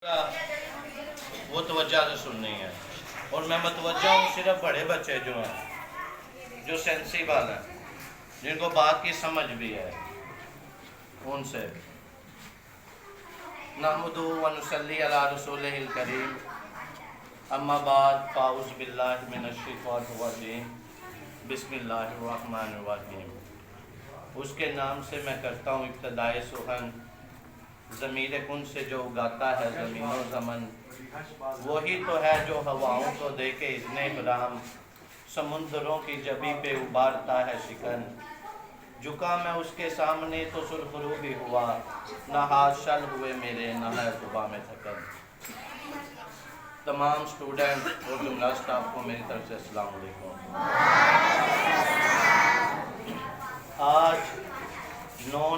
وہ توجہ سے سننی ہے، اور میں متوجہ ہوں صرف بڑے بچے جو ہیں، جو سینسیبل ہیں، جن کو بات کی سمجھ بھی ہے، ان سے نحمدہ و نصلی علی رسولہ الکریم، اما بعد فاعوذ باللہ من الشیطان الرجیم، بسم اللہ الرحمن الرحیم۔ اس کے نام سے میں کرتا ہوں ابتدائے سخن، ضمیر کن سے جو اگاتا ہے زمین و زمن، وہی تو ہے جو ہواؤں کو دے کے اذن احرام سمندروں کی جبی پہ ابارتا ہے شکن۔ جھکا میں اس کے سامنے تو سرخرو بھی ہوا، نہ ہاتھ شل ہوئے میرے نہ ہے زباں میں تھکن۔ تمام اسٹوڈنٹ اور جملہ سٹاف کو میری طرف سے السلام علیکم۔ آج 9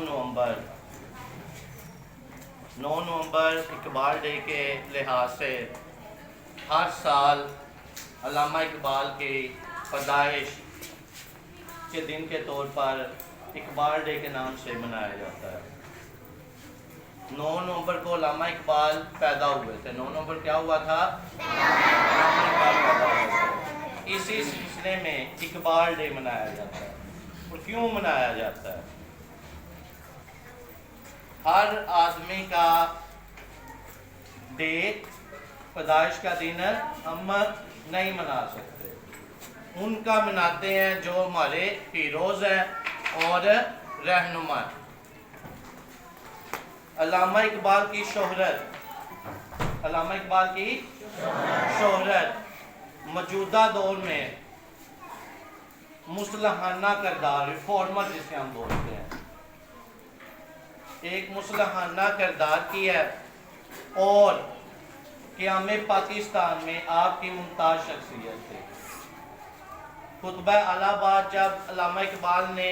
نومبر اقبال ڈے کے لحاظ سے ہر سال علامہ اقبال کی پیدائش کے دن کے طور پر اقبال ڈے کے نام سے منایا جاتا ہے۔ 9 نومبر کو علامہ اقبال پیدا ہوئے تھے۔ 9 نومبر کیا ہوا تھا؟ علامہ اقبال پیدا ہوئے تھے۔ اسی سلسلے میں اقبال ڈے منایا جاتا ہے۔ اور کیوں منایا جاتا ہے؟ ہر آدمی کا ڈے، پیدائش کا دن ہم نہیں منا سکتے، ان کا مناتے ہیں جو ہمارے ہیروز ہیں اور رہنما۔ علامہ اقبال کی شہرت، علامہ اقبال کی شہرت موجودہ دور میں مصلحانہ کردار، ریفارمر جسے ہم بولتے ہیں، ایک مصلحانہ کردار کی ہے، اور قیام پاکستان میں آپ کی ممتاز شخصیت تھے۔ خطبہ الہ آباد جب علامہ اقبال نے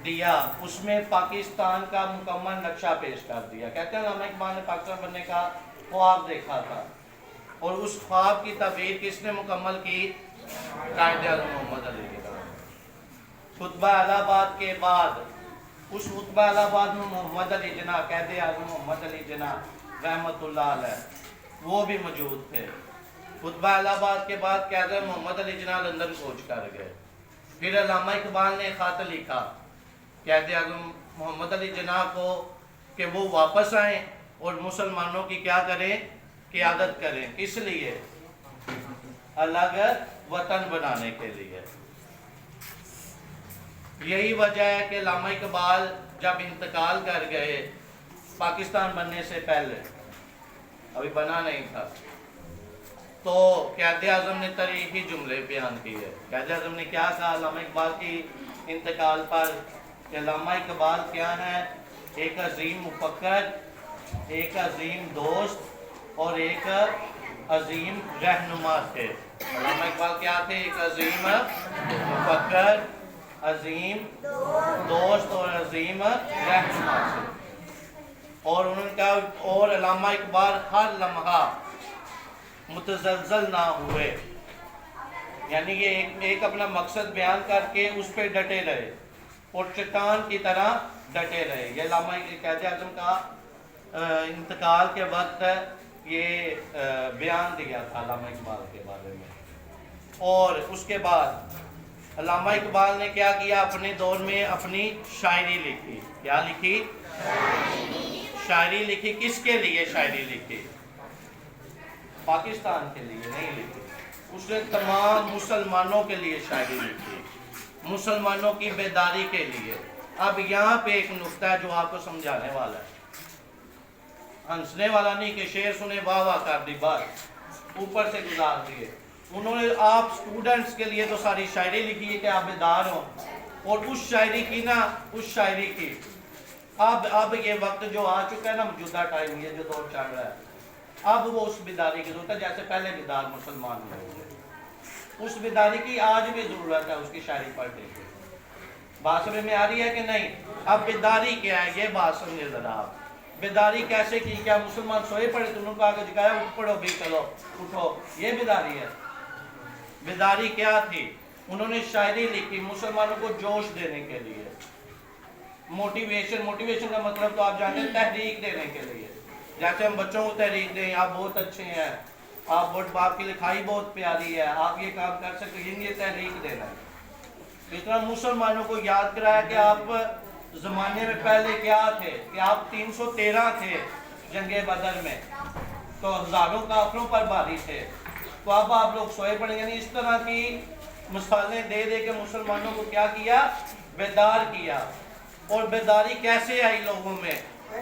دیا، اس میں پاکستان کا مکمل نقشہ پیش کر دیا۔ کہتے ہیں علامہ اقبال نے پاکستان بننے کا خواب دیکھا تھا، اور اس خواب کی تعبیر کس نے مکمل کی؟ قائد اعظم محمد علی کے بعد۔ خطبہ الہ آباد کے بعد، اس خطبہ الہ آباد میں محمد علی جناح، قائد اعظم محمد علی جناح رحمۃ اللہ علیہ، وہ بھی موجود تھے۔ خطبہ الہ آباد کے بعد قائد اعظم محمد علی جناح لندن کوچ کر گئے۔ پھر علامہ اقبال نے خط لکھا قائد اعظم محمد علی جناح کو کہ وہ واپس آئیں اور مسلمانوں کی کیا کریں؟ قیادت کریں۔ اس لیے الگ وطن بنانے کے لیے۔ یہی وجہ ہے کہ علامہ اقبال جب انتقال کر گئے پاکستان بننے سے پہلے، ابھی بنا نہیں تھا، تو قائد اعظم نے تاریخی جملے بیان کیے۔ قائد اعظم نے کیا کہا علامہ اقبال کی انتقال پر؟ کہ علامہ اقبال کیا ہے؟ ایک عظیم مفکر، ایک عظیم دوست اور ایک عظیم رہنما تھے۔ علامہ اقبال کیا تھے؟ ایک عظیم مفکر، عظیم دوست اور عظیم رہنما تھے۔ اور انہوں نے کہا، اور علامہ اقبال ہر لمحہ متزلزل نہ ہوئے، یعنی کہ ایک اپنا مقصد بیان کر کے اس پہ ڈٹے رہے اور چٹان کی طرح ڈٹے رہے۔ یہ علامہ قائد اعظم کا انتقال کے وقت یہ بیان دیا تھا علامہ اقبال کے بارے میں۔ اور اس کے بعد علامہ اقبال نے کیا کیا؟ اپنے دور میں اپنی شاعری لکھی۔ کیا لکھی؟ شاعری لکھی۔ کس کے لیے شاعری لکھی؟ پاکستان کے لیے نہیں لکھی، اس نے تمام مسلمانوں کے لیے شاعری لکھی، مسلمانوں کی بیداری کے لیے۔ اب یہاں پہ ایک نقطہ ہے جو آپ کو سمجھانے والا ہے، ہنسنے والا نہیں کہ شعر سنے واہ واہ کر دی، بس اوپر سے گزار دیے۔ انہوں نے آپ سٹوڈنٹس کے لیے تو ساری شاعری لکھی ہے کہ آپ بیدار ہوں، اور اس شاعری کی اب یہ وقت جو آ چکا ہے نا، موجودہ ٹائم، یہ جو دور چل رہا ہے، اب وہ اس بیداری کی ضرورت ہے، جیسے پہلے بیدار مسلمان ہوئے، اس بیداری کی آج بھی ضرورت ہے، اس کی شاعری پڑھنے کی۔ بات سمجھ میں آ رہی ہے کہ نہیں؟ اب بیداری کیا ہے، یہ بات سمجھے ذرا آپ۔ بیداری کیسے کی؟ کیا مسلمان سوئے پڑے تو انہوں کو آگے جگایا، اٹھ پڑو بھی، چلو اٹھو، یہ بیداری ہے؟ بیداری کیا تھی؟ انہوں نے شاعری لکھی مسلمانوں کو جوش دینے کے لیے، موٹیویشن کا مطلب تو آپ جانتے ہیں، تحریک دینے کے لیے۔ جیسے ہم بچوں کو تحریک دیں آپ بہت اچھے ہیں، آپ باپ کی لکھائی بہت پیاری ہے، آپ یہ کام کر سکتے ہیں، یہ تحریک دینا ہے۔ اس طرح مسلمانوں کو یاد کرایا کہ آپ زمانے میں پہلے کیا تھے، کہ آپ 313 تھے جنگ بدر میں تو ہزاروں کافروں پر بھاری تھے، تو اب آپ لوگ سوئے پڑے، یعنی اس طرح کی مثالیں دے دے کے مسلمانوں کو کیا کیا، بیدار کیا۔ اور بیداری کیسے آئی لوگوں میں،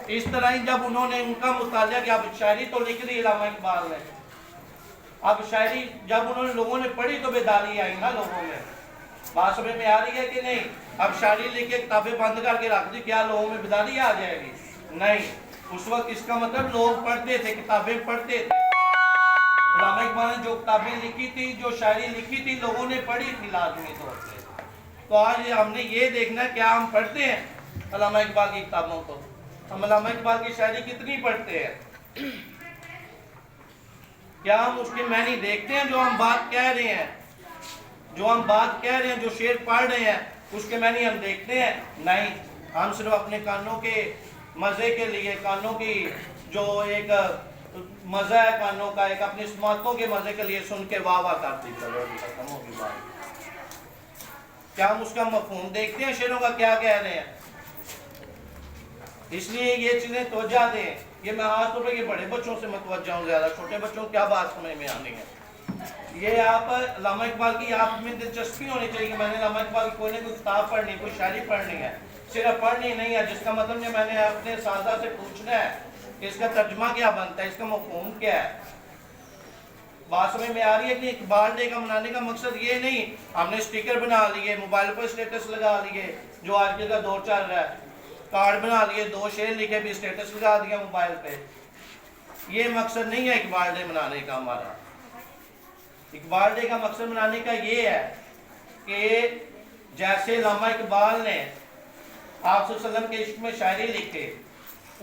اس طرح ہی جب انہوں نے ان کا مطالعہ کیا، اب شاعری تو لکھ دی علامہ اقبال نے، اب شاعری جب انہوں نے لوگوں نے پڑھی تو بیداری آئی نا لوگوں میں، بات سمجھ میں آ رہی ہے کہ نہیں؟ اب شاعری لکھ کے کتابیں بند کر کے رکھ دی، کیا لوگوں میں بیداری آ جائے گی؟ نہیں، اس وقت اس کا مطلب لوگ پڑھتے تھے، کتابیں پڑھتے تھے۔ علامہ اقبال نے جو کتابیں لکھی تھی، جو شاعری لکھی تھی، لوگوں نے پڑھی تھی لازمی طور سے۔ تو آج ہم نے یہ دیکھنا ہے کیا ہم پڑھتے ہیں علامہ اقبال کی کتابوں کو، ہم علامہ اقبال کی شاعری کتنی پڑھتے ہیں، کیا ہم اس کے معنی دیکھتے ہیں، جو ہم بات کہہ رہے ہیں، جو ہم بات کہہ رہے ہیں، جو شعر پڑھ رہے ہیں، اس کے معنی ہم دیکھتے ہیں؟ نہیں، ہم صرف اپنے کانوں کے مزے کے لیے، کانوں کی جو ایک مزہ ہے کانوں کا، ایک اپنی سماعتوں کے مزے کے لیے سن کے واہ واہ کرتی چلو جی، ختم ہوگی بات۔ کیا ہم اس کا مفہوم دیکھتے ہیں شعروں کا کیا کہہ رہے ہیں؟ اس لیے یہ چیزیں توجہ دیں۔ یہ میں خاص طور پہ یہ بڑے بچوں سے متوجہ ہوں، زیادہ چھوٹے بچوں کو کیا بات سمجھ میں آنی ہے۔ یہ آپ علامہ اقبال کی آپ میں دلچسپی ہونی چاہیے کہ میں نے علامہ اقبال کی کوئی نہ کوئی کتاب پڑھنی، کوئی شاعری پڑھنی ہے، صرف پڑھنی نہیں ہے، جس کا مطلب نہیں، میں نے اپنے اساتذہ سے پوچھنا ہے کہ اس کا ترجمہ کیا بنتا ہے، اس کا مفہوم کیا ہے۔ بات سمجھ میں آ رہی ہے کہ اقبال ڈے کا منانے کا مقصد یہ نہیں ہم نے سٹیکر بنا لیے، موبائل پر اسٹیٹس لگا لیے، جو آج کل کا دور چل رہا ہے، کارڈ بنا لیے، 2 شعر لکھے بھی اسٹیٹس لگا دیا موبائل پہ۔ یہ مقصد نہیں ہے اقبال ڈے منانے کا ہمارا۔ اقبال ڈے کا مقصد منانے کا یہ ہے کہ جیسے علامہ اقبال نے آپ صلی اللہ علیہ وسلم کے عشق میں شاعری لکھے،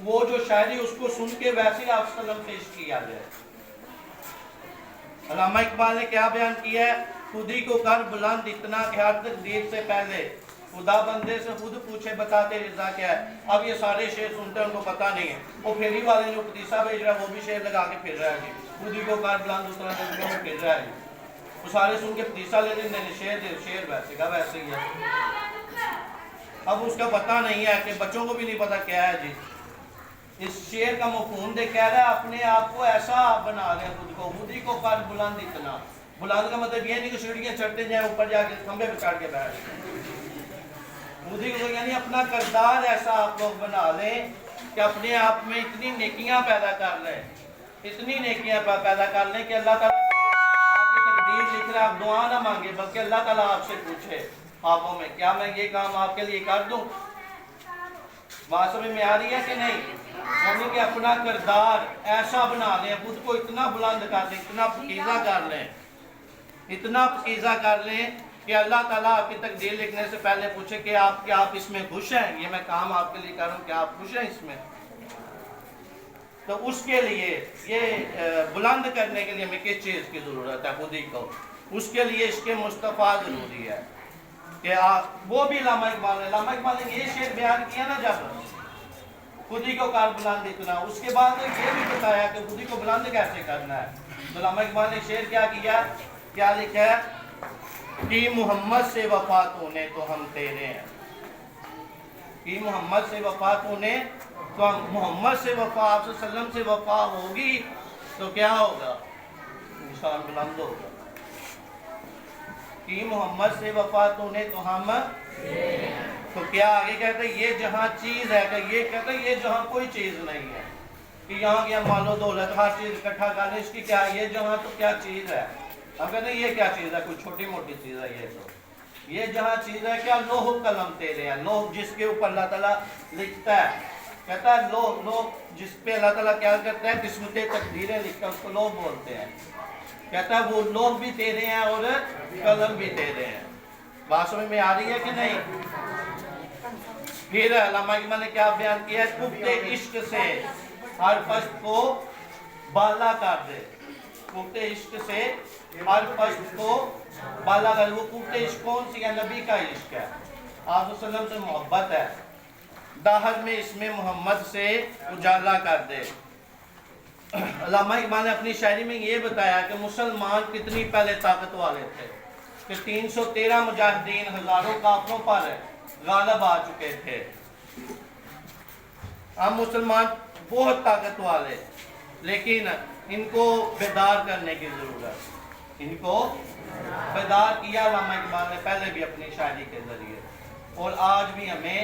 وہ جو شاعری اس کو سن کے ویسے آپ صلی اللہ علیہ وسلم کے عشق کیا جائے۔ علامہ اقبال نے کیا بیان کیا ہے، خود ہی کو کر بلند اتنا کہ ہر تقدیر سے پہلے خدا بندے سے خود پوچھے بتاتے رضا کیا ہے۔ اب یہ سارے شعر سنتے ہیں، ان کو پتہ نہیں ہے، وہ پھیری والے جو پتیسہ بھیج رہا ہے وہ بھی شعر لگا کے پھر رہا ہے جی، خود ہی کو کر بلند اتنا کہ وہ پھر رہا ہے، وہ سارے سن کے پتیسہ لے دیں، شعر ویسے کا ویسے ہی ہے۔ اب اس کا پتہ نہیں ہے کہ بچوں کو بھی نہیں پتہ کیا ہے جی۔ اس شعر کا مفہوم دے کہہ رہا ہے اپنے آپ کو ایسا آپ بنا رہے ہیں، خود ہی کو کر بلند اتنا۔ بلند کا مطلب یہ نہیں کہ سیڑھیاں چڑھتے جائیں اوپر جا کے کھمبے پہ چڑھ کے بیٹھ جائیں، خود ہی کو یعنی اپنا کردار ایسا آپ لوگ بنا لیں کہ اپنے آپ میں اتنی نیکیاں پیدا کر لیں، اتنی نیکیاں پیدا کر لیں کہ اللہ تعالیٰ آپ کی تقدیر لکھ رہا ہے، آپ دعا نہ مانگے بلکہ اللہ تعالیٰ آپ سے پوچھے خوابوں میں کیا میں یہ کام آپ کے لیے کر دوں۔ بات سمجھ میں آ رہی ہے کہ نہیں؟ یعنی کہ اپنا کردار ایسا بنا لیں، خود کو اتنا بلند کر لیں، اتنا پکیزہ کر لیں، اتنا پکیزہ کر لیں کہ اللہ تعالیٰ آپ کی تقدیر لکھنے سے پہلے پوچھے کہ کیا آپ اس میں خوش ہیں، یہ میں کام آپ کے لیے کر رہا ہوں، کیا آپ خوش ہیں اس میں؟ تو اس کے لیے یہ بلند کرنے کے لیے ہمیں کس چیز کی ضرورت ہے، خود ہی کو، اس کے لیے عشق مصطفیٰ ضروری ہے کہ وہ بھی علامہ اقبال نے یہ شعر بیان کیا نا، جب خود ہی کو کار بلند اتنا، اس کے بعد یہ بھی بتایا کہ خود ہی کو بلند کیسے کرنا ہے۔ تو علامہ اقبال نے شعر کیا لکھا ہے کہ محمد سے وفات ہونے تو ہم تیرے ہیں، کہ محمد سے وفات ہونے تو ہم، محمد سے وفا، آپ صلی اللہ علیہ وسلم سے وفا ہوگی تو کیا ہوگا، انسان بلند ہوگا۔ کہ محمد سے وفات ہونے تو ہم، تو کیا آگے کہتے ہیں یہ جہاں چیز ہے، کہ یہ کہتے ہیں یہ جہاں کوئی چیز نہیں ہے، کہ یہاں کیا مال و دولت ہر چیز اکٹھا کر لیں، اس کی کیا، یہ جہاں تو کیا چیز ہے، ہم کہتے ہیں یہ کیا چیز ہے، کوئی چھوٹی موٹی چیز ہے، یہ جہاں چیز ہے کیا، لوح قلم تیرے ہیں، لوح جس کے اوپر اللہ تعالیٰ لکھتا ہے، کہتا ہے لوح جس پہ اللہ تعالیٰ کیا کرتا ہے، قسمت تقدیریں لکھتا ہے، اس کو لوح بولتے ہیں، کہتا ہے وہ لوح بھی تیرے ہیں اور قلم بھی تیرے ہیں۔ بات سمجھ میں آ رہی ہے کہ نہیں؟ پھر علامہ اقبال نے کیا بیان کیا ہے، کفتے عشق سے ہر فصل کو بالا کر دے، کفتے عشق سے ہر فصل کو بالا کر دے۔ وہ کفتے عشق کون سی ہے؟ نبی کا عشق ہے، آپ صلی اللہ علیہ وسلم سے محبت ہے، داہر میں اس میں محمد سے اجالا کر دے۔ علامہ اقبال نے اپنی شاعری میں یہ بتایا کہ مسلمان کتنی پہلے طاقت والے تھے کہ 313 مجاہدین ہزاروں کافروں پر غالب آ چکے تھے. ہم مسلمان بہت طاقت والے، لیکن ان کو بیدار کرنے کی ضرورت. ان کو بیدار کیا علامہ اقبال نے پہلے بھی اپنی شاعری کے ذریعے، اور آج بھی ہمیں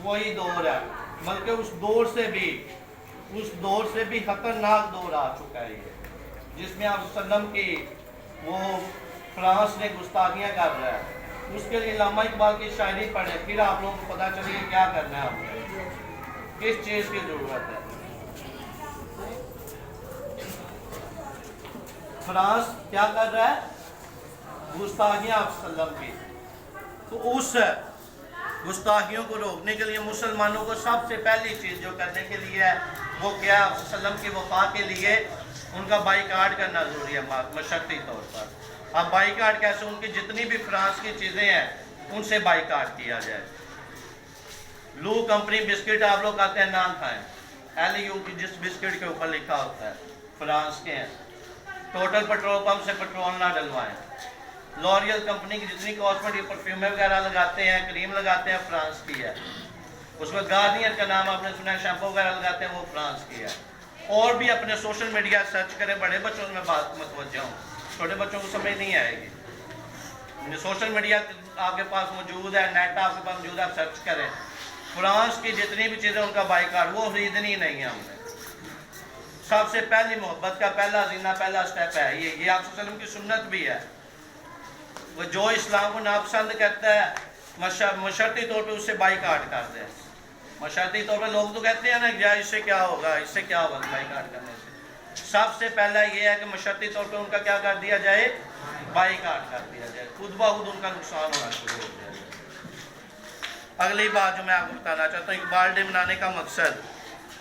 وہی دور ہے، بلکہ اس دور سے بھی خطرناک دور آ چکا ہے یہ، جس میں آپ وسلم کی وہ فرانس نے گستاخیاں کر رہا ہے. اس کے لیے علامہ اقبال کی شاعری پڑھیں، پھر آپ لوگوں کو پتہ چلے کہ کیا کرنا ہے ہم نے، کس چیز کی ضرورت ہے. فرانس کیا کر رہا ہے؟ گستاخیاں آپ وسلم کی. تو اس گستاخیوں کو روکنے کے لیے مسلمانوں کو سب سے پہلی چیز جو کرنے کے لیے ہے وہ کیا ہے؟ وسلم کی وفا کے لیے ان کا بائیکاٹ کرنا ضروری ہے مشرطی طور پر. اب بائیکاٹ کیسے؟ ان کی جتنی بھی فرانس کی چیزیں ہیں ان سے بائیکاٹ کیا جائے. لو کمپنی بسکٹ آپ لوگ کہتے ہیں نام کھائیں، ایل یو کی جس بسکٹ کے اوپر لکھا ہوتا ہے فرانس کے ہیں. ٹوٹل پیٹرول پمپ سے پیٹرول نہ ڈلوائیں. لوریل کمپنی کی جتنی کاسمیٹک پرفیوم وغیرہ لگاتے ہیں، کریم لگاتے ہیں، فرانس کی ہے. اس میں گارنیئر کا نام آپ نے سنا ہے، شیمپو وغیرہ لگاتے ہیں، وہ فرانس کی ہے. اور بھی اپنے سوشل میڈیا سرچ کریں. بڑے بچوں میں بات متوجہ ہوں، چھوٹے بچوں کو سمجھ نہیں آئے گی. سوشل میڈیا آپ کے پاس موجود ہے، نیٹ آپ کے پاس موجود ہے، آپ سرچ کریں. فرانس کی جتنی بھی چیزیں ان کا بائیکاٹ، وہ خریدنی نہیں ہے ہم نے. سب سے پہلی محبت کا پہلا زینہ، پہلا سٹیپ ہے یہ آپ صلی اللہ علیہ وسلم کی سنت بھی ہے. وہ جو اسلام کو ناپسند کرتا ہے مشرطی طور پہ اس سے بائیکاٹ کر دیں. مشرطی طور پہ لوگ تو کہتے ہیں نا کہ اس سے کیا ہوگا، اس سے کیا ہوگا بائیکاٹ کرنے سے. سب سے پہلا یہ ہے کہ مشرطی طور پہ ان کا کیا کر دیا جائے؟ بائیکاٹ کر دیا جائے. خود بخود ان کا نقصان ہونا شروع ہو جائے. اگلی بات جو میں آپ کو بتانا چاہتا ہوں، اقبال ڈے منانے کا مقصد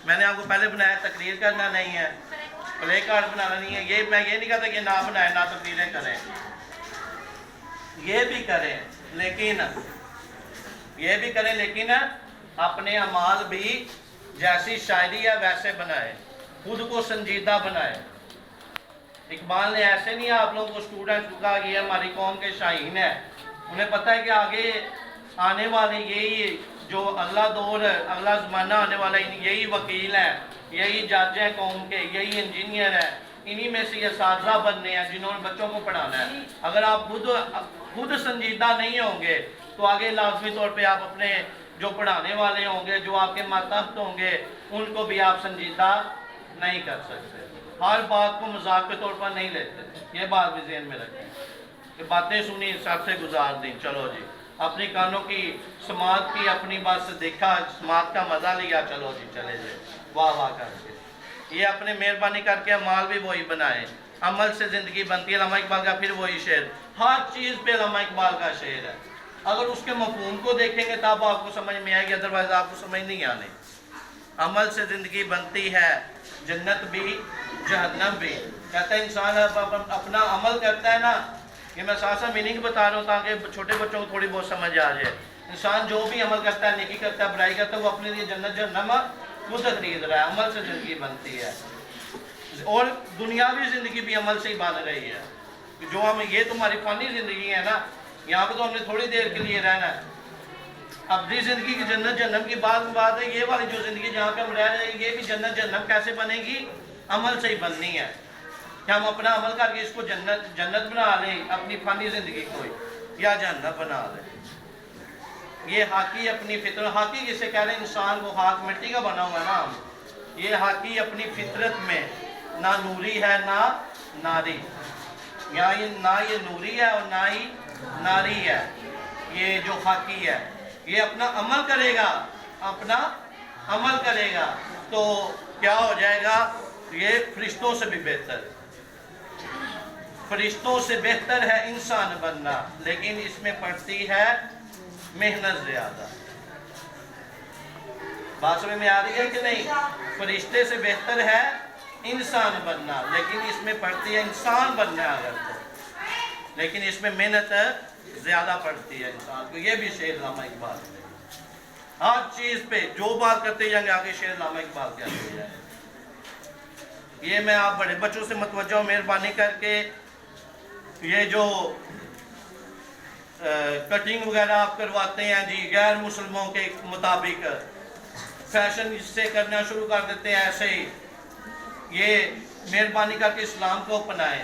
میں نے آپ کو پہلے بنایا تقریر کرنا نہیں ہے، پلے کارڈ بنانا نہیں ہے. یہ میں یہ نہیں کہتا کہ نہ بنائیں، نہ تقریریں کریں، یہ بھی کریں لیکن اپنے اعمال بھی جیسی شاعری ہے ویسے بنائیں، خود کو سنجیدہ بنائیں. اقبال نے ایسے نہیں آپ لوگوں کو سٹوڈنٹ کو کہا یہ ہماری قوم کے شاہین ہیں. انہیں پتہ ہے کہ آگے آنے والے یہی جو اگلا زمانہ آنے والا یہی وکیل ہیں، یہی جج ہیں قوم کے، یہی انجینئر ہیں. انہی میں سے اساتذہ بننے ہیں جنہوں نے بچوں کو پڑھانا ہے. اگر آپ خود سنجیدہ نہیں ہوں گے تو آگے لازمی طور پہ آپ اپنے جو پڑھانے والے ہوں گے، جو آپ کے ماتحت ہوں گے، ان کو بھی آپ سنجیدہ نہیں کر سکتے. ہر بات کو مذاق کے طور پر نہیں لیتے. یہ بات بھی ذہن میں رکھیں کہ باتیں سنی سب سے گزار دیں، چلو جی اپنی کانوں کی سماعت کی، اپنی بات سے دیکھا، سماعت کا مزہ لیا، چلو جی چلے جائے واہ واہ کر کے. یہ اپنے مہربانی کر کے عمال بھی وہی بنائیں. عمل سے زندگی بنتی ہے. علامہ اقبال کا پھر وہی شعر، ہر چیز پہ علامہ اقبال کا شعر ہے. اگر اس کے مفہوم کو دیکھیں گے تب آپ کو سمجھ میں آئے گی، ادروائز آپ کو سمجھ نہیں آنے. عمل سے زندگی بنتی ہے، جنت بھی جہنم بھی. کہتا ہے انسان اپنا عمل کرتا ہے نا، یہ میں ساتھ میننگ بتا رہا ہوں تاکہ چھوٹے بچوں کو تھوڑی بہت سمجھ آ جائے. انسان جو بھی عمل کرتا ہے، نیکی کرتا ہے، برائی کرتا ہے، وہ اپنے لیے جنت جہنم خود خرید رہا ہے. عمل سے زندگی بنتی ہے، اور دنیاوی زندگی بھی عمل سے ہی بن رہی ہے. جو ہم یہ تمہاری فانی زندگی ہے نا، یہاں پہ تو ہم نے تھوڑی دیر کے لیے رہنا ہے. ابدی زندگی کی جنت جہنم کی بات ہے. یہ والی جو زندگی جہاں پہ ہم رہ رہے ہیں، یہ بھی جنت جہنم کیسے بنے گی؟ عمل سے ہی بننی ہے. کہ ہم اپنا عمل کر کے اس کو جنت بنا لیں، اپنی فانی زندگی کو، یا جہنم بنا لیں. یہ حاکی اپنی فطرت، حاکی جسے کہہ رہے ہیں انسان کو، ہاتھ مٹی کا بنا ہوا ہے نا. یہ حاکی اپنی فطرت میں نہ نوری ہے نہ ناری، نہ یہ نوری ہے اور نہ ہی ناری ہے. یہ جو حاکی ہے یہ اپنا عمل کرے گا تو کیا ہو جائے گا؟ یہ فرشتوں سے بھی بہتر. فرشتوں سے بہتر ہے انسان بننا، لیکن اس میں پڑتی ہے محنت زیادہ. بات سمجھ میں آ رہی ہے کہ نہیں؟ فرشتے سے بہتر ہے انسان بننا، لیکن اس میں پڑتی ہے انسان بننا اگر تو، لیکن اس میں محنت زیادہ پڑتی ہے انسان کو. یہ بھی شعر علامہ اقبال ہے. ہر چیز پہ جو بات کرتے جائیں گے آگے شعر علامہ اقبال کہتے جائیں. یہ میں آپ بڑے بچوں سے متوجہ ہوں، مہربانی کر کے یہ جو کٹنگ وغیرہ آپ کرواتے ہیں جی غیر مسلموں کے مطابق فیشن اس سے کرنا شروع کر دیتے ہیں ایسے ہی، یہ مہربانی کر کے اسلام کو اپنائیں۔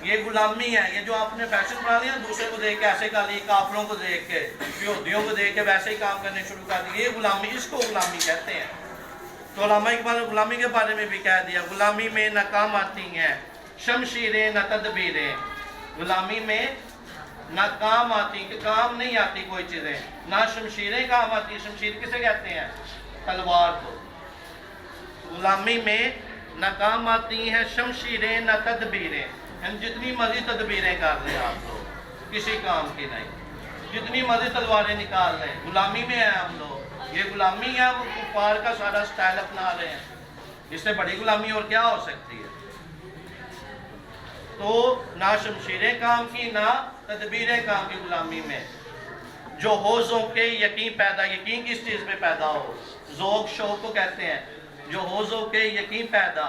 یہ غلامی ہے، یہ جو آپ نے فیشن بنا لیا دوسرے کو دیکھ کے ایسے کر لی، کافروں کو دیکھ کے، یہودیوں کو دیکھ کے ویسے ہی کام کرنے شروع کر دیے، یہ غلامی، اس کو غلامی کہتے ہیں۔ تو علامہ اقبال نے غلامی کے بارے میں بھی کہہ دیا، غلامی میں نہ کام آتی ہیں شمشیریں نہ تدبیریں، غلامی میں نہ کام آتی، کہ کام نہیں آتی کوئی چیزیں، نہ شمشیریں کام آتی، شمشیر کسے کہتے ہیں؟ تلوار کو۔ غلامی میں نہ کام آتی ہیں شمشیریں نہ تدبیریں، یعنی جتنی مرضی تدبیریں کر لیں آپ لوگ کسی کام کی نہیں، جتنی مرضی تلواریں نکال لیں، غلامی میں ہیں ہم لوگ، یہ غلامی ہے، وہ کفار کا سارا سٹائل اپنا رہے ہیں، اس سے بڑی غلامی اور کیا ہو سکتی ہے؟ تو نہ شمشیریں کام کی نہ تدبیریں کام کی غلامی میں، جو ہو ذوق کے یقین پیدا، یقین کس چیز پہ پیدا ہو؟ ذوق شوق کو کہتے ہیں، جو ہو ذوق کے یقین پیدا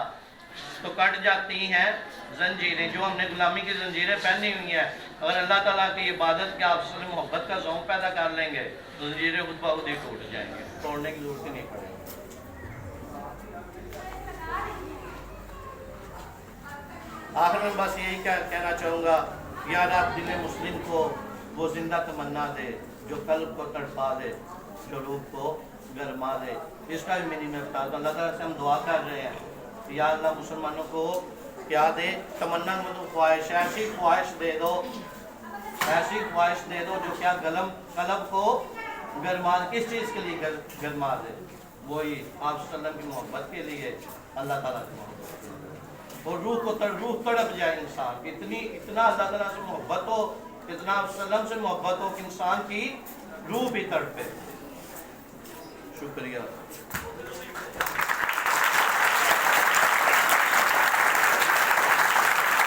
تو کٹ جاتی ہیں زنجیریں، جو ہم نے غلامی کی زنجیریں پہنی ہوئی ہیں، اگر اللہ تعالیٰ کی عبادت کے آپ سے محبت کا ذوق پیدا کر لیں گے تو زنجیریں خود بخود ہی ٹوٹ جائیں گے، توڑنے کی ضرورت ہی نہیں پڑے گی۔ آخر میں بس یہی کہنا چاہوں گا، یا رب دل مسلم کو وہ زندہ تمنا دے جو قلب کو تڑپا دے، جو روح کو گرما دے۔ اس کا بھی میننگ میں بتا دوں، اللہ تعالیٰ سے ہم دعا کر رہے ہیں، یا اللہ مسلمانوں کو کیا دے؟ تمنا مطلب خواہش، ایسی خواہش دے دو، ایسی خواہش دے دو جو کیا قلب کو گرما دے۔ کس چیز کے لیے گرما دے؟ وہی آپ صلی اللہ علیہ وسلم کی محبت کے لیے، اللہ تعالیٰ کی محبت کے لیے، اور روح تڑپ جائے انسان کی، اتنا اللہ تعالیٰ سے محبت ہو، اتنا آپ صلی اللہ علیہ وسلم سے محبت ہو کہ انسان کی روح بھی تڑپے۔ شکریہ۔